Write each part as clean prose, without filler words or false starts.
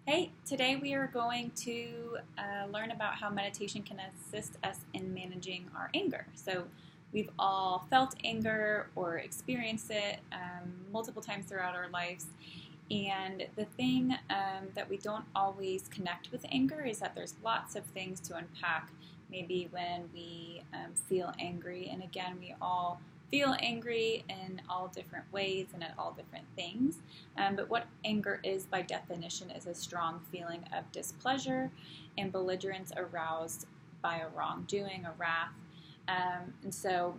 Hey, today we are going to learn about how meditation can assist us in managing our anger. So, we've all felt anger or experienced it multiple times throughout our lives. And the thing that we don't always connect with anger is that there's lots of things to unpack. Maybe when we feel angry, and again, we all feel angry in all different ways and at all different things. But what anger is by definition is a strong feeling of displeasure and belligerence aroused by a wrongdoing, a wrath. And so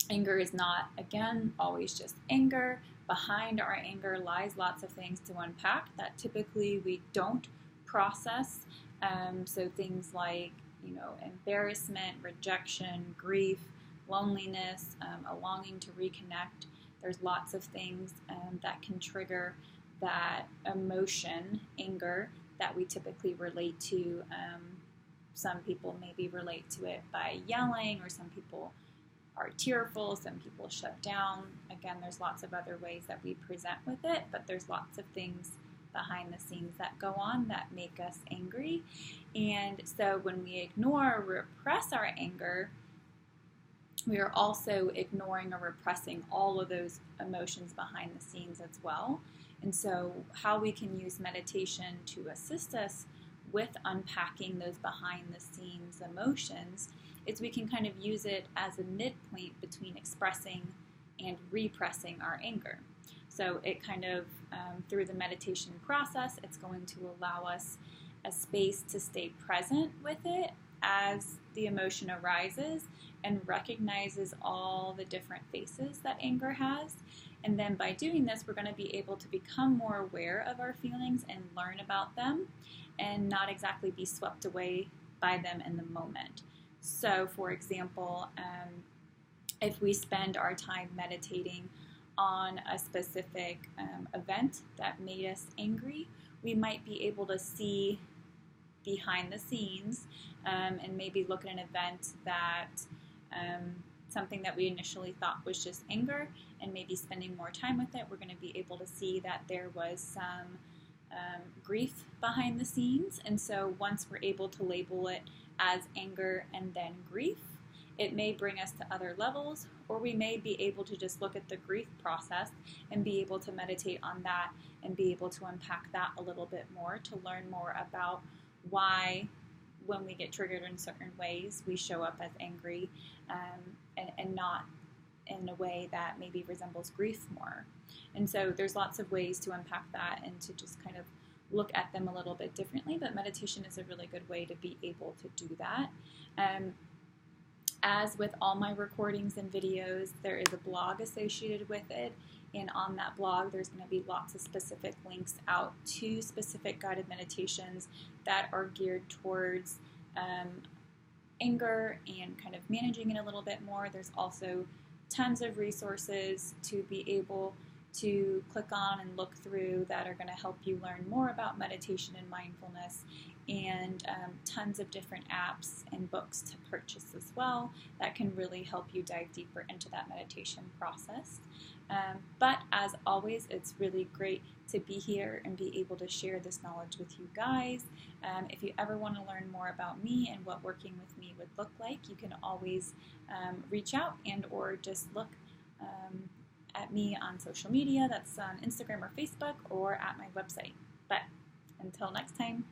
anger is not, again, always just anger. Behind our anger lies lots of things to unpack that typically we don't process. So things like, embarrassment, rejection, grief, loneliness, a longing to reconnect. There's lots of things that can trigger that emotion, anger, that we typically relate to. Some people maybe relate to it by yelling, or some people are tearful, some people shut down. Again, there's lots of other ways that we present with it, but there's lots of things behind the scenes that go on that make us angry. And so when we ignore or repress our anger, we are also ignoring or repressing all of those emotions behind the scenes as well. And so how we can use meditation to assist us with unpacking those behind the scenes emotions is we can kind of use it as a midpoint between expressing and repressing our anger. So it kind of, through the meditation process, it's going to allow us a space to stay present with it as the emotion arises and recognizes all the different faces that anger has. And then by doing this, we're going to be able to become more aware of our feelings and learn about them and not exactly be swept away by them in the moment. So, for example, if we spend our time meditating on a specific event that made us angry, we might be able to see behind the scenes and maybe look at an event that something that we initially thought was just anger, and maybe spending more time with it, we're going to be able to see that there was some grief behind the scenes. And so once we're able to label it as anger and then grief, it may bring us to other levels, or we may be able to just look at the grief process and be able to meditate on that and be able to unpack that a little bit more to learn more about why, when we get triggered in certain ways, we show up as angry and not in a way that maybe resembles grief more. And so there's lots of ways to unpack that and to just kind of look at them a little bit differently, but meditation is a really good way to be able to do that. As with all my recordings and videos, there is a blog associated with it, and on that blog there's going to be lots of specific links out to specific guided meditations that are geared towards anger and kind of managing it a little bit more. There's also tons of resources to be able to click on and look through that are going to help you learn more about meditation and mindfulness, and tons of different apps and books to purchase as well that can really help you dive deeper into that meditation process. But as always, it's really great to be here and be able to share this knowledge with you guys. If you ever want to learn more about me and what working with me would look like, you can always reach out and or just look at me on social media. That's on Instagram or Facebook, or at my website. But until next time.